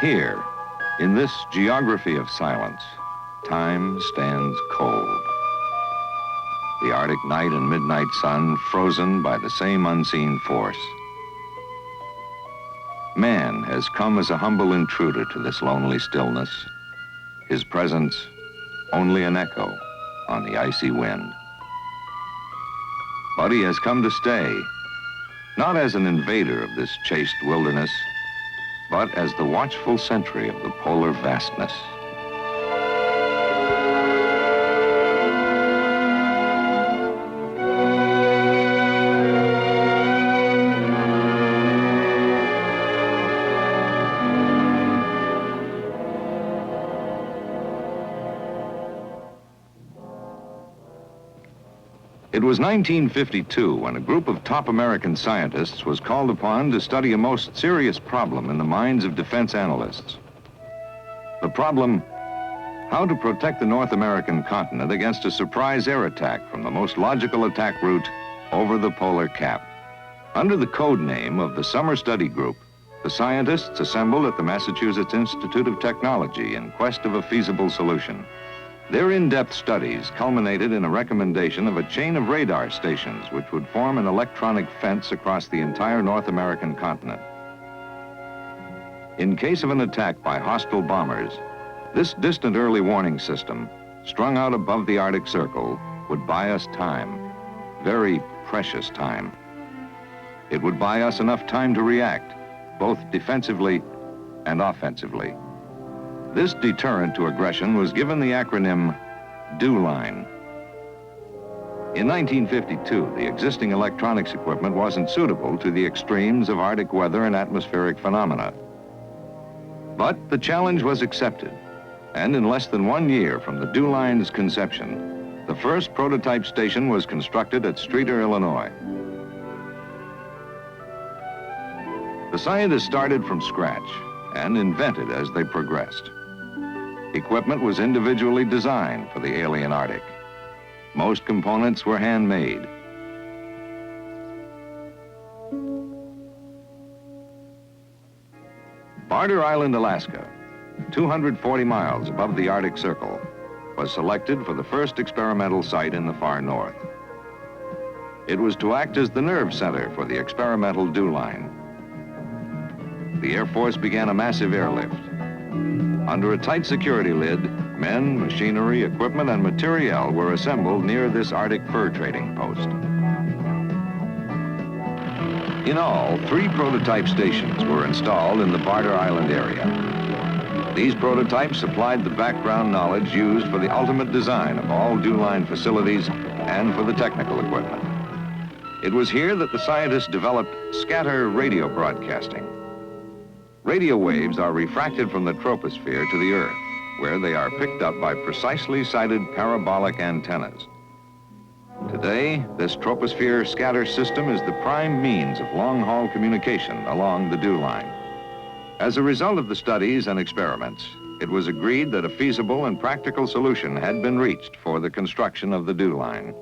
Here, in this geography of silence, time stands cold. The Arctic night and midnight sun frozen by the same unseen force. Man has come as a humble intruder to this lonely stillness, his presence only an echo on the icy wind. But he has come to stay, not as an invader of this chaste wilderness, but as the watchful sentry of the polar vastness. It was 1952 when a group of top American scientists was called upon to study a most serious problem in the minds of defense analysts. The problem, how to protect the North American continent against a surprise air attack from the most logical attack route over the polar cap. Under the code name of the Summer Study Group, the scientists assembled at the Massachusetts Institute of Technology in quest of a feasible solution. Their in-depth studies culminated in a recommendation of a chain of radar stations which would form an electronic fence across the entire North American continent. In case of an attack by hostile bombers, this distant early warning system, strung out above the Arctic Circle, would buy us time, very precious time. It would buy us enough time to react, both defensively and offensively. This deterrent to aggression was given the acronym DEW-line. In 1952, the existing electronics equipment wasn't suitable to the extremes of Arctic weather and atmospheric phenomena. But the challenge was accepted, and in less than 1 year from the DEW-line's conception, the first prototype station was constructed at Streator, Illinois. The scientists started from scratch and invented as they progressed. Equipment was individually designed for the alien Arctic. Most components were handmade. Barter Island, Alaska, 240 miles above the Arctic Circle, was selected for the first experimental site in the far north. It was to act as the nerve center for the experimental DEW-line. The Air Force began a massive airlift. Under a tight security lid, men, machinery, equipment, and materiel were assembled near this Arctic fur trading post. In all, 3 prototype stations were installed in the Barter Island area. These prototypes supplied the background knowledge used for the ultimate design of all DEW-line facilities and for the technical equipment. It was here that the scientists developed scatter radio broadcasting. Radio waves are refracted from the troposphere to the Earth, where they are picked up by precisely sited parabolic antennas. Today, this troposphere scatter system is the prime means of long-haul communication along the DEW-line. As a result of the studies and experiments, it was agreed that a feasible and practical solution had been reached for the construction of the DEW-line.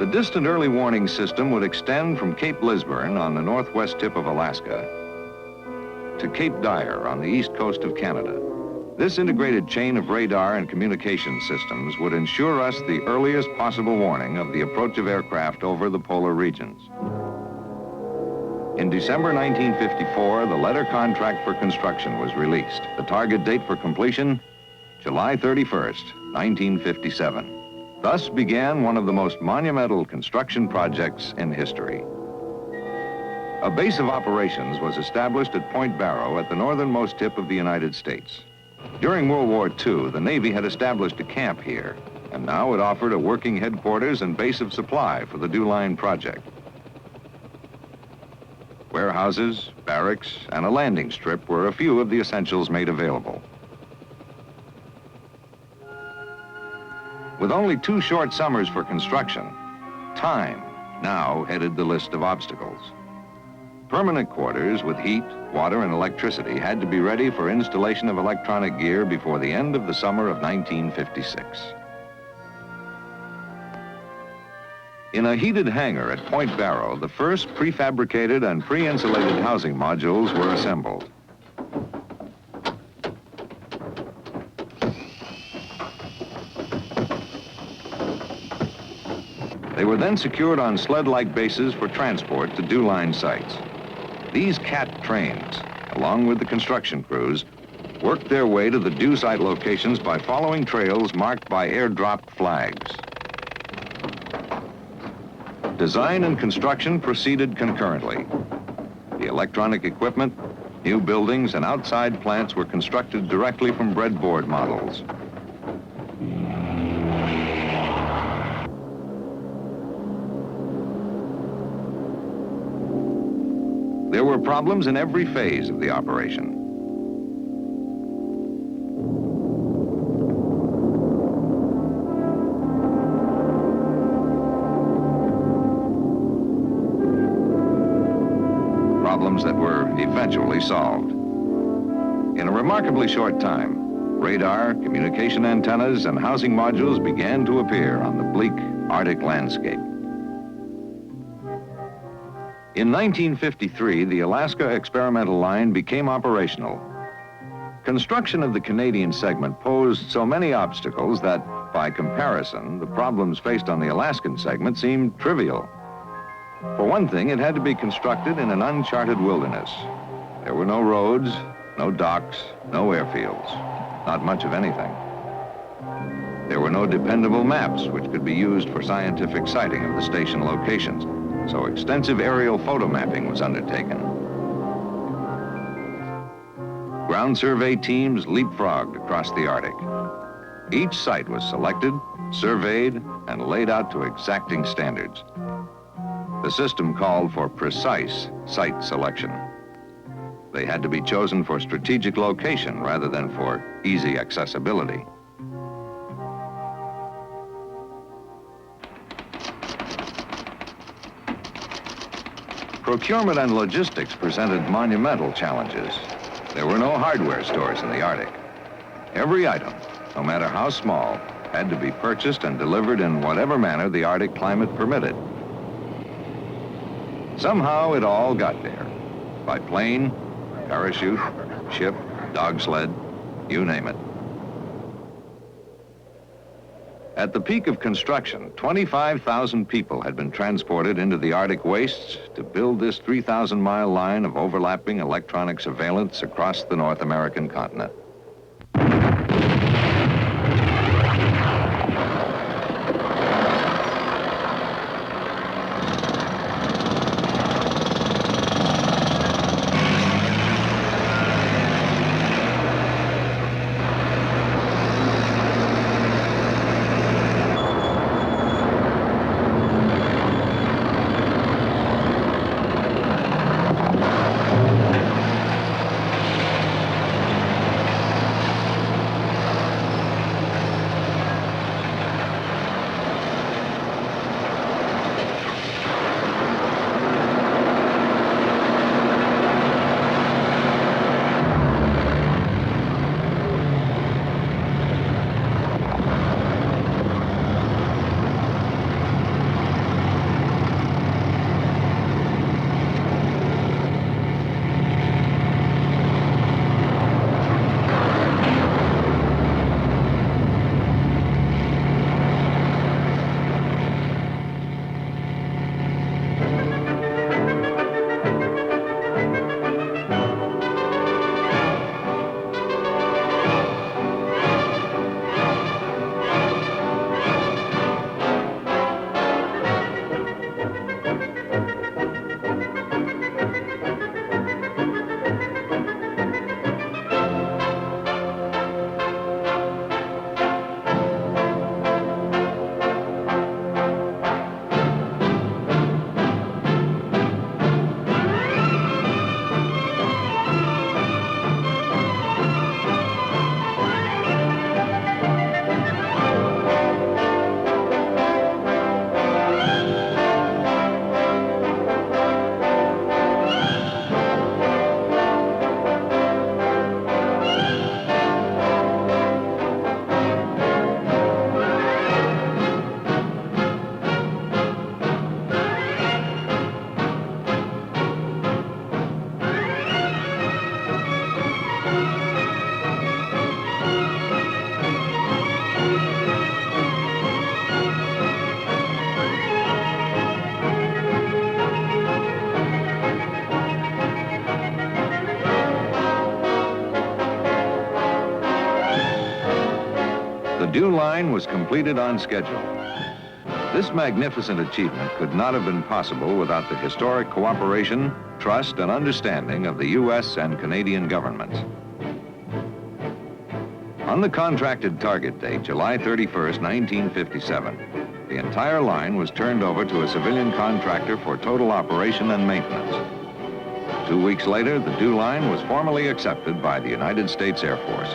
The distant early warning system would extend from Cape Lisburne on the northwest tip of Alaska to Cape Dyer on the east coast of Canada. This integrated chain of radar and communication systems would ensure us the earliest possible warning of the approach of aircraft over the polar regions. In December 1954, the letter contract for construction was released. The target date for completion, July 31st, 1957. Thus began one of the most monumental construction projects in history. A base of operations was established at Point Barrow at the northernmost tip of the United States. During World War II, the Navy had established a camp here, and now it offered a working headquarters and base of supply for the DEW-line project. Warehouses, barracks, and a landing strip were a few of the essentials made available. With only 2 short summers for construction, time now headed the list of obstacles. Permanent quarters with heat, water, and electricity had to be ready for installation of electronic gear before the end of the summer of 1956. In a heated hangar at Point Barrow, the first prefabricated and pre-insulated housing modules were assembled. They were then secured on sled-like bases for transport to DEW-line sites. These CAT trains, along with the construction crews, worked their way to the DEW site locations by following trails marked by airdrop flags. Design and construction proceeded concurrently. The electronic equipment, new buildings, and outside plants were constructed directly from breadboard models. There were problems in every phase of the operation. Problems that were eventually solved. In a remarkably short time, radar, communication antennas, and housing modules began to appear on the bleak Arctic landscape. In 1953, the Alaska Experimental Line became operational. Construction of the Canadian segment posed so many obstacles that, by comparison, the problems faced on the Alaskan segment seemed trivial. For one thing, it had to be constructed in an uncharted wilderness. There were no roads, no docks, no airfields, not much of anything. There were no dependable maps which could be used for scientific sighting of the station locations, so extensive aerial photo mapping was undertaken. Ground survey teams leapfrogged across the Arctic. Each site was selected, surveyed, and laid out to exacting standards. The system called for precise site selection. They had to be chosen for strategic location rather than for easy accessibility. Procurement and logistics presented monumental challenges. There were no hardware stores in the Arctic. Every item, no matter how small, had to be purchased and delivered in whatever manner the Arctic climate permitted. Somehow it all got there, by plane, parachute, ship, dog sled, you name it. At the peak of construction, 25,000 people had been transported into the Arctic wastes to build this 3,000-mile line of overlapping electronic surveillance across the North American continent. DEW line was completed on schedule. This magnificent achievement could not have been possible without the historic cooperation, trust, and understanding of the U.S. and Canadian governments. On the contracted target date, July 31st, 1957, the entire line was turned over to a civilian contractor for total operation and maintenance. 2 weeks later, the DEW line was formally accepted by the United States Air Force.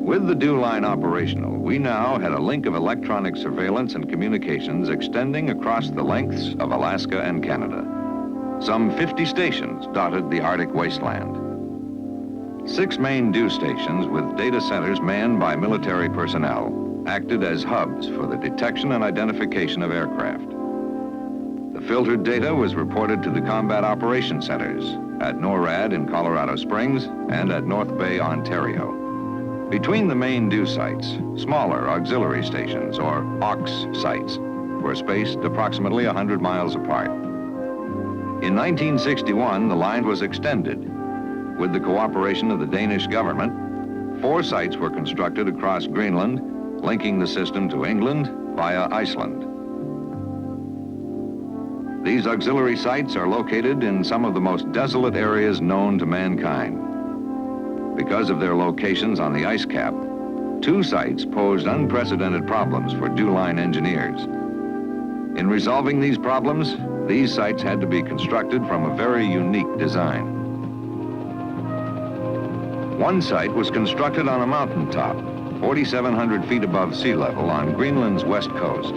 With the DEW line operational, we now had a link of electronic surveillance and communications extending across the lengths of Alaska and Canada. Some 50 stations dotted the Arctic wasteland. 6 main DEW stations with data centers manned by military personnel acted as hubs for the detection and identification of aircraft. The filtered data was reported to the combat operations centers at NORAD in Colorado Springs and at North Bay, Ontario. Between the main DEW sites, smaller auxiliary stations, or AUX sites, were spaced approximately 100 miles apart. In 1961, the line was extended. With the cooperation of the Danish government, 4 sites were constructed across Greenland, linking the system to England via Iceland. These auxiliary sites are located in some of the most desolate areas known to mankind. Because of their locations on the ice cap, 2 sites posed unprecedented problems for DEW line engineers. In resolving these problems, these sites had to be constructed from a very unique design. One site was constructed on a mountaintop, 4,700 feet above sea level on Greenland's west coast.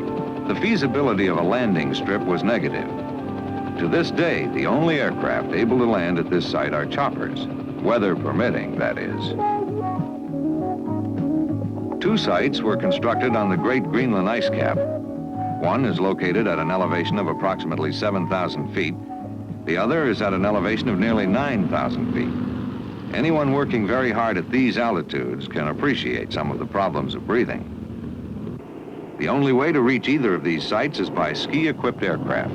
The feasibility of a landing strip was negative. To this day, the only aircraft able to land at this site are choppers. Weather permitting, that is. 2 sites were constructed on the Great Greenland ice cap. One is located at an elevation of approximately 7,000 feet. The other is at an elevation of nearly 9,000 feet. Anyone working very hard at these altitudes can appreciate some of the problems of breathing. The only way to reach either of these sites is by ski-equipped aircraft.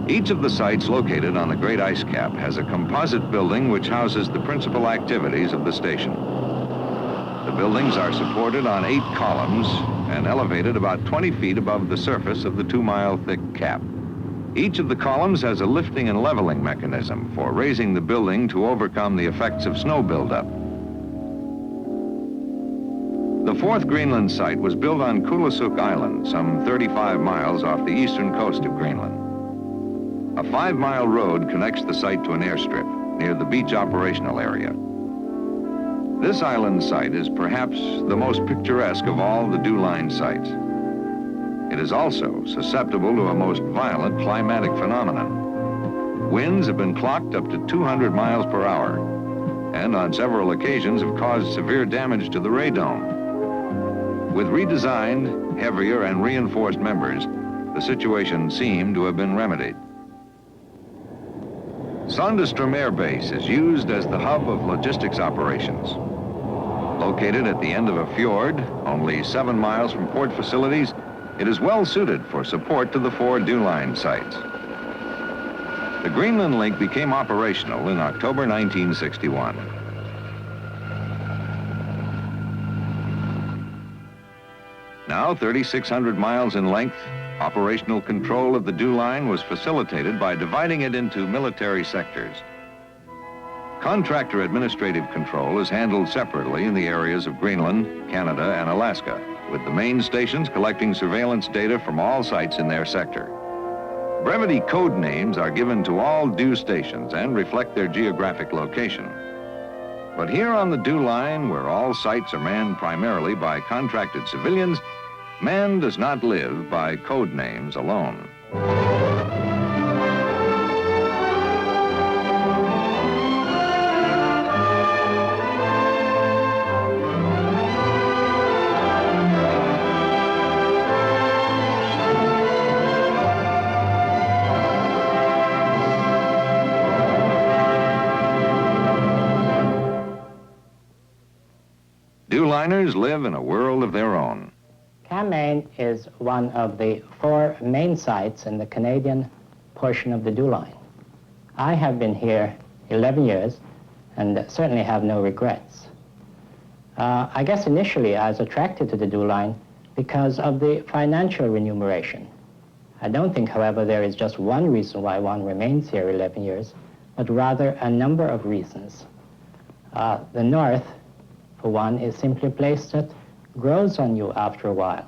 Each of the sites located on the Great Ice Cap has a composite building which houses the principal activities of the station. The buildings are supported on 8 columns and elevated about 20 feet above the surface of the 2-mile thick cap. Each of the columns has a lifting and leveling mechanism for raising the building to overcome the effects of snow buildup. The 4th Greenland site was built on Kulusuk Island, some 35 miles off the eastern coast of Greenland. A 5-mile road connects the site to an airstrip near the beach operational area. This island site is perhaps the most picturesque of all the DEW line sites. It is also susceptible to a most violent climatic phenomenon. Winds have been clocked up to 200 miles per hour, and on several occasions have caused severe damage to the radome. With redesigned, heavier, and reinforced members, the situation seemed to have been remedied. Sandestrom Air Base is used as the hub of logistics operations. Located at the end of a fjord, only 7 miles from port facilities, it is well suited for support to the 4 DEW line sites. The Greenland link became operational in October 1961. Now 3,600 miles in length, operational control of the DEW line was facilitated by dividing it into military sectors. Contractor administrative control is handled separately in the areas of Greenland, Canada, and Alaska, with the main stations collecting surveillance data from all sites in their sector. Brevity code names are given to all DEW stations and reflect their geographic location. But here on the DEW line, where all sites are manned primarily by contracted civilians, man does not live by code names alone. DEW liners live in a world of their own. Cammane is one of the 4 main sites in the Canadian portion of the DEW line. I have been here 11 years and certainly have no regrets. I guess initially I was attracted to the DO line because of the financial remuneration. I don't think, however, there is just one reason why one remains here 11 years, but rather a number of reasons. The North, for one, is simply a place that grows on you after a while.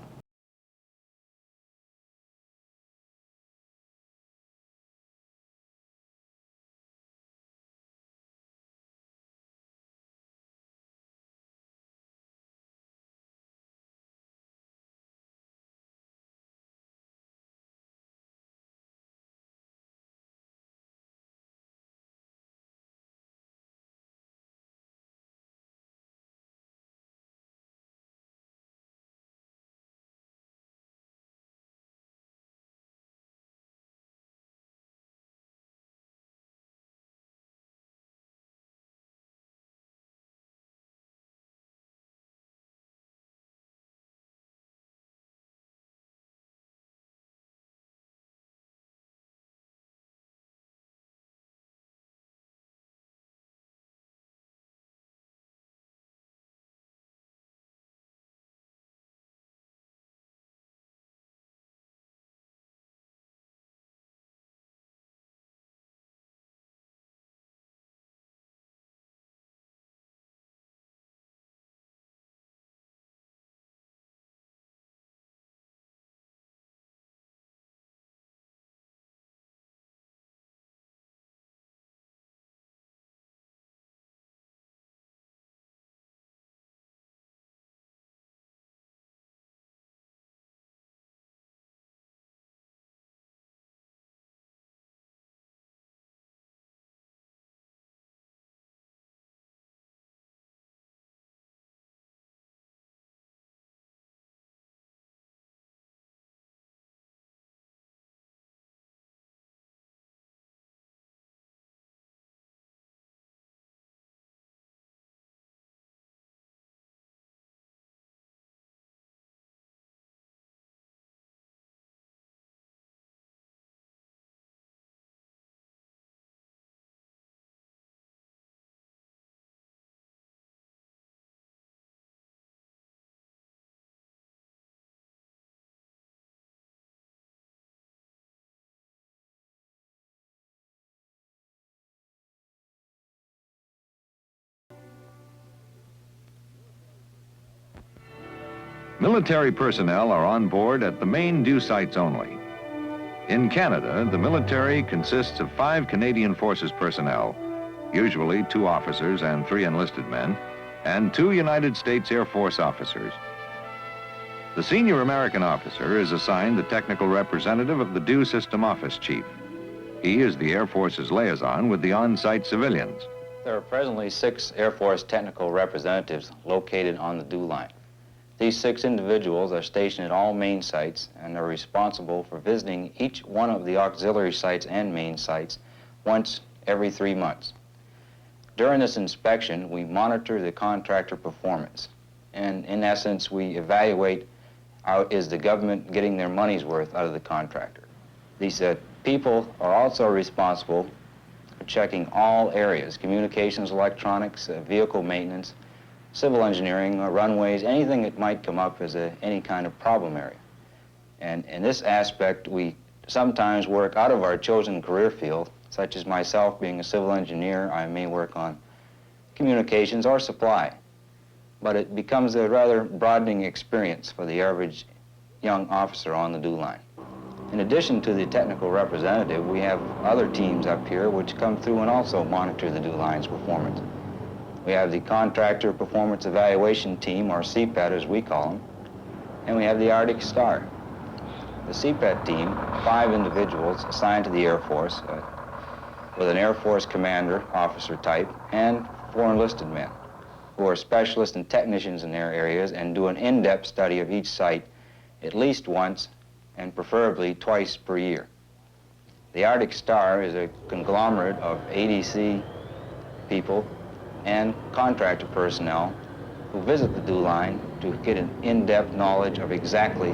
Military personnel are on board at the main DO sites only. In Canada, the military consists of 5 Canadian Forces personnel, usually 2 officers and 3 enlisted men, and 2 United States Air Force officers. The senior American officer is assigned the technical representative of the DO System Office Chief. He is the Air Force's liaison with the on-site civilians. There are presently 6 Air Force technical representatives located on the DO line. These 6 individuals are stationed at all main sites and are responsible for visiting each one of the auxiliary sites and main sites once every 3 months. During this inspection, we monitor the contractor performance. And in essence, we evaluate how is the government getting their money's worth out of the contractor. These people are also responsible for checking all areas: communications, electronics, vehicle maintenance, civil engineering, runways, anything that might come up as any kind of problem area. And in this aspect, we sometimes work out of our chosen career field, such as myself being a civil engineer. I may work on communications or supply. But it becomes a rather broadening experience for the average young officer on the DO line. In addition to the technical representative, we have other teams up here which come through and also monitor the DO line's performance. We have the Contractor Performance Evaluation Team, or CPET as we call them, and we have the Arctic Star. The CPET team, 5 individuals assigned to the Air Force with an Air Force commander, officer type, and 4 enlisted men who are specialists and technicians in their areas and do an in-depth study of each site at least once and preferably twice per year. The Arctic Star is a conglomerate of ADC people and contractor personnel who visit the DO line to get an in-depth knowledge of exactly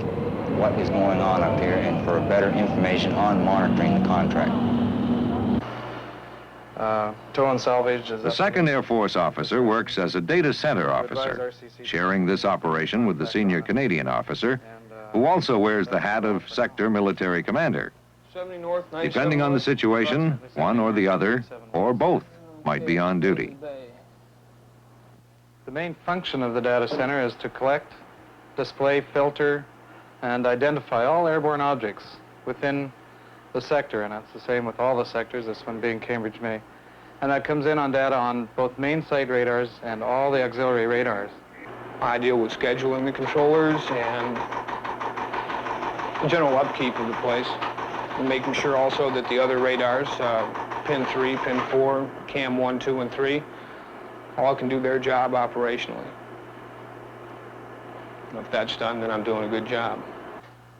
what is going on up here and for better information on monitoring the contract. tow and salvage is The second Air Force officer works as a data center officer, sharing this operation with the senior Canadian officer, who also wears the hat of sector military commander. 70 north, 97 Depending on the west, situation, one or the other, or both, might be on duty. The main function of the data center is to collect, display, filter, and identify all airborne objects within the sector, and that's the same with all the sectors, this one being Cambridge May. And that comes in on data on both main site radars and all the auxiliary radars. I deal with scheduling the controllers and the general upkeep of the place, and making sure also that the other radars, pin 3, pin 4, cam 1, 2, and 3, all can do their job operationally. And if that's done, then I'm doing a good job.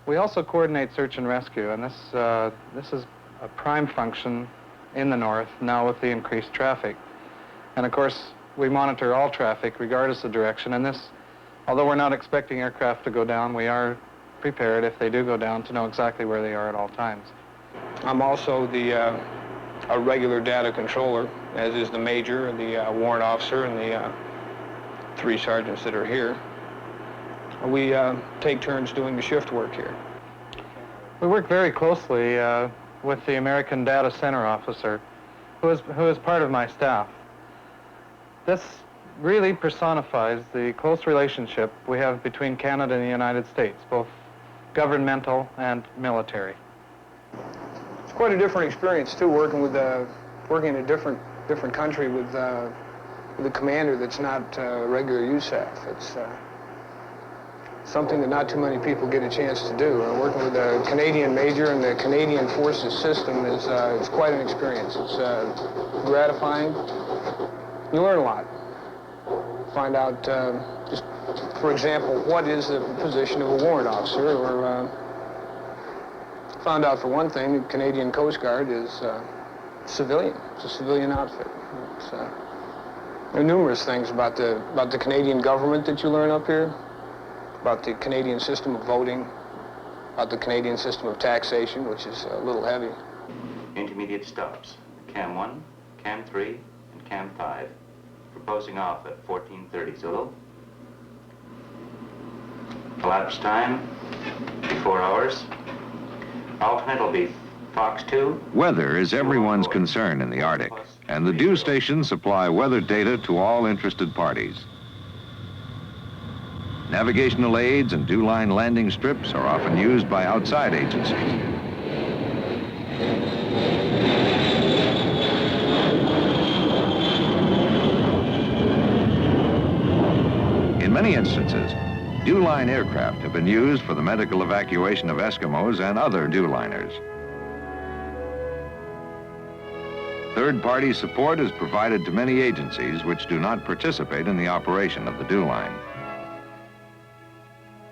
We also coordinate search and rescue, and this is a prime function in the north now with the increased traffic. And of course, we monitor all traffic regardless of direction, and this, although we're not expecting aircraft to go down, we are prepared if they do go down to know exactly where they are at all times. I'm also a regular data controller, as is the major, the warrant officer, and the 3 sergeants that are here. We take turns doing the shift work here. We work very closely with the American Data Center officer, who is part of my staff. This really personifies the close relationship we have between Canada and the United States, both governmental and military. It's quite a different experience too, working in a different country with a commander that's not regular USAF. It's something that not too many people get a chance to do. Working with a Canadian major and the Canadian forces system is quite an experience. It's gratifying. You learn a lot. Find out, just for example, what is the position of a warrant officer, or found out for one thing, the Canadian Coast Guard is civilian. It's a civilian outfit. There are numerous things about the Canadian government that you learn up here, about the Canadian system of voting, about the Canadian system of taxation, which is a little heavy. Intermediate stops, Cam 1, Cam 3, and Cam 5. Proposing off at 14:30 Zulu. Elapsed time, 4 hours. Alternate will be Fox 2. Weather is everyone's concern in the Arctic, and the DEW stations supply weather data to all interested parties. Navigational aids and DEW line landing strips are often used by outside agencies. In many instances, DEW line aircraft have been used for the medical evacuation of Eskimos and other DEW liners. Third-party support is provided to many agencies which do not participate in the operation of the DEW line.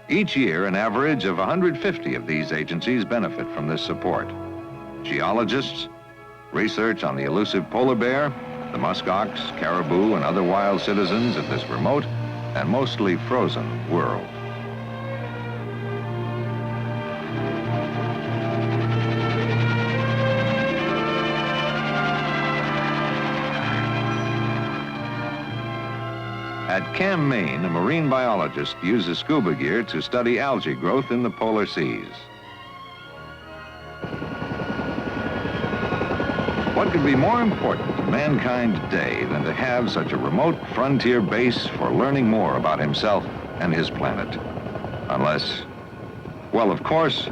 Each year, an average of 150 of these agencies benefit from this support. Geologists, research on the elusive polar bear, the muskox, caribou, and other wild citizens of this remote and mostly frozen world. At Cam, Maine, a marine biologist uses scuba gear to study algae growth in the polar seas. What could be more important to mankind today than to have such a remote frontier base for learning more about himself and his planet? Unless, well, of course,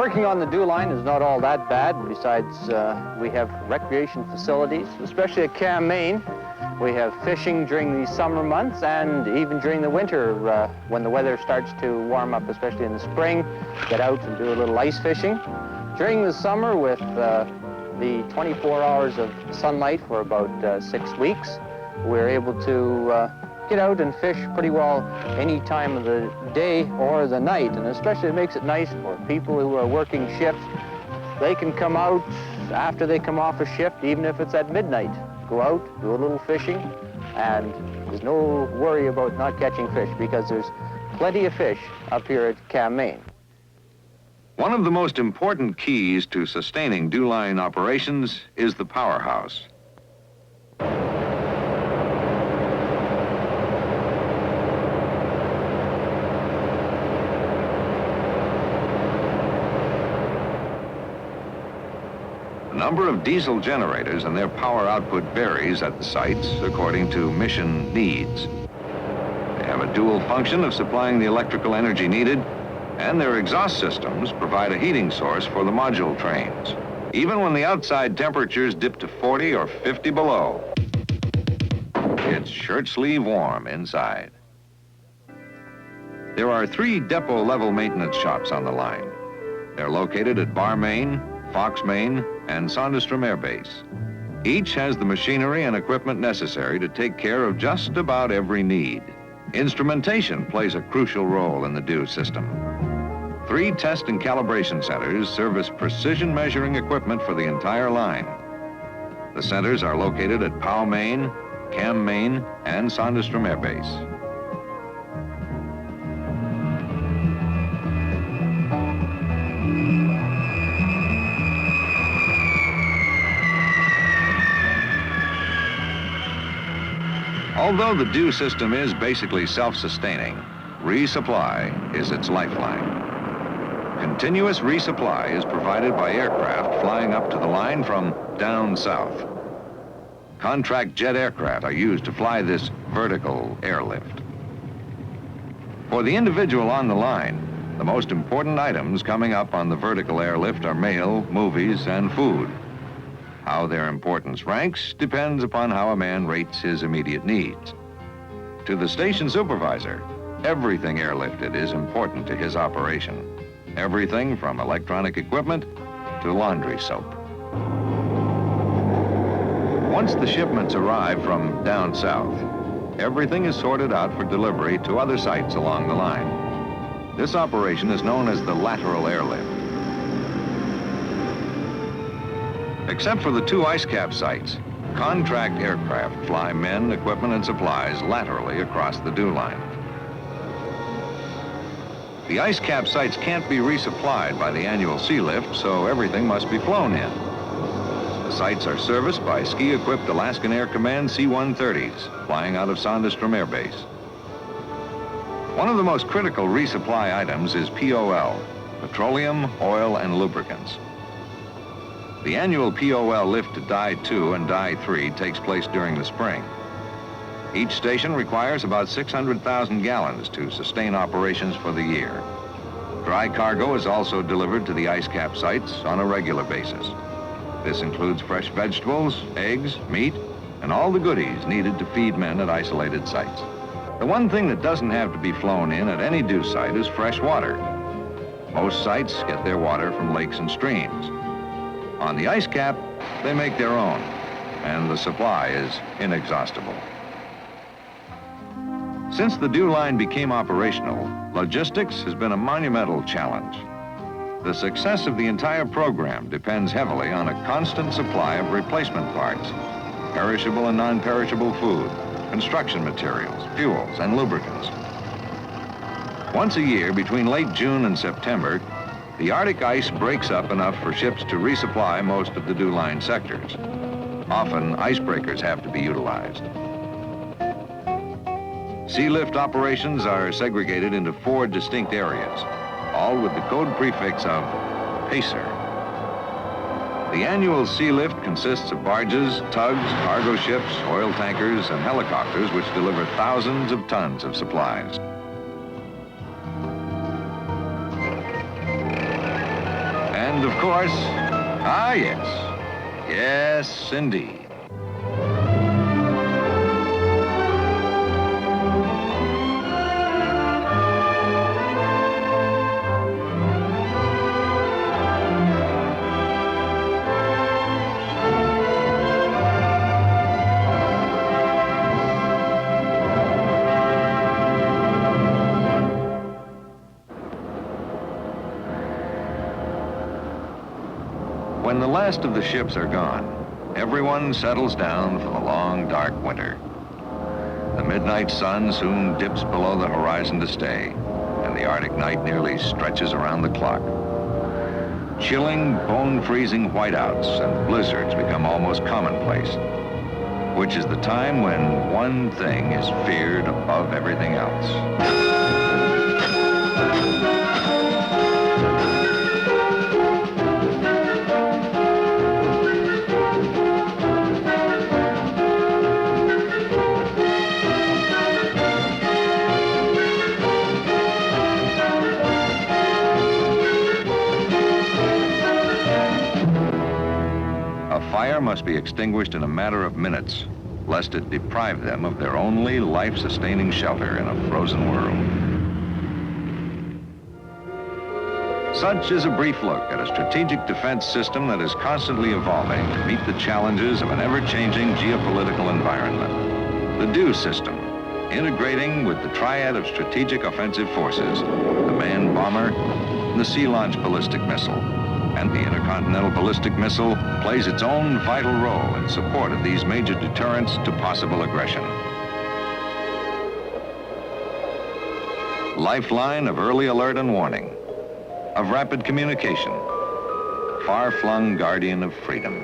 Working on the dew line is not all that bad. Besides, we have recreation facilities, especially at Cam, Maine. We have fishing during the summer months and even during the winter when the weather starts to warm up, especially in the spring, get out and do a little ice fishing. During the summer, with the 24 hours of sunlight for about 6 weeks, we're able to get out and fish pretty well any time of the day or the night, and especially it makes it nice for people who are working shifts. They can come out after they come off a shift, even if it's at midnight, go out, do a little fishing, and there's no worry about not catching fish because there's plenty of fish up here at Cam, Maine. One of the most important keys to sustaining dew line operations is the powerhouse. The number of diesel generators and their power output varies at the sites according to mission needs. They have a dual function of supplying the electrical energy needed, and their exhaust systems provide a heating source for the module trains, even when the outside temperatures dip to 40 or 50 below. It's shirt-sleeve warm inside. There are 3 depot-level maintenance shops on the line. They're located at Bar, Maine, Fox, Maine, and Sondestrom Air Base. Each has the machinery and equipment necessary to take care of just about every need. Instrumentation plays a crucial role in the dew system. 3 test and calibration centers service precision measuring equipment for the entire line. The centers are located at Powell, Maine, Cam, Maine, and Sondestrom Air Base. Although the dew system is basically self-sustaining, resupply is its lifeline. Continuous resupply is provided by aircraft flying up to the line from down south. Contract jet aircraft are used to fly this vertical airlift. For the individual on the line, the most important items coming up on the vertical airlift are mail, movies, and food. How their importance ranks depends upon how a man rates his immediate needs. To the station supervisor, everything airlifted is important to his operation. Everything from electronic equipment to laundry soap. Once the shipments arrive from down south, everything is sorted out for delivery to other sites along the line. This operation is known as the lateral airlift. Except for the 2 ice cap sites, contract aircraft fly men, equipment, and supplies laterally across the dew line. The ice cap sites can't be resupplied by the annual sea lift, so everything must be flown in. The sites are serviced by ski-equipped Alaskan Air Command C-130s, flying out of Sondestrom Air Base. One of the most critical resupply items is POL, petroleum, oil, and lubricants. The annual POL lift to Die 2 and Die 3 takes place during the spring. Each station requires about 600,000 gallons to sustain operations for the year. Dry cargo is also delivered to the ice cap sites on a regular basis. This includes fresh vegetables, eggs, meat, and all the goodies needed to feed men at isolated sites. The one thing that doesn't have to be flown in at any dew site is fresh water. Most sites get their water from lakes and streams. On the ice cap, they make their own, and the supply is inexhaustible. Since the dew line became operational, logistics has been a monumental challenge. The success of the entire program depends heavily on a constant supply of replacement parts, perishable and non-perishable food, construction materials, fuels, and lubricants. Once a year, between late June and September, the Arctic ice breaks up enough for ships to resupply most of the dew line sectors. Often, icebreakers have to be utilized. Sea lift operations are segregated into 4 distinct areas, all with the code prefix of PACER. The annual sea lift consists of barges, tugs, cargo ships, oil tankers, and helicopters which deliver thousands of tons of supplies. of course, yes. Yes, indeed. When the last of the ships are gone, everyone settles down for the long, dark winter. The midnight sun soon dips below the horizon to stay, and the Arctic night nearly stretches around the clock. Chilling, bone-freezing whiteouts and blizzards become almost commonplace, which is the time when one thing is feared above everything else. Fire must be extinguished in a matter of minutes, lest it deprive them of their only life-sustaining shelter in a frozen world. Such is a brief look at a strategic defense system that is constantly evolving to meet the challenges of an ever-changing geopolitical environment. The DO system, integrating with the triad of strategic offensive forces, the manned bomber, the sea-launched ballistic missile, and the intercontinental ballistic missile plays its own vital role in support of these major deterrents to possible aggression. Lifeline of early alert and warning, of rapid communication, far-flung guardian of freedom.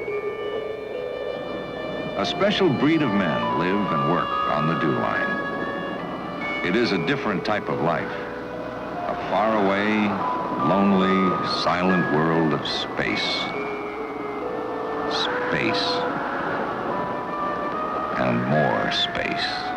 A special breed of men live and work on the DO line. It is a different type of life, a faraway, lonely, silent world of space. Space. And more space.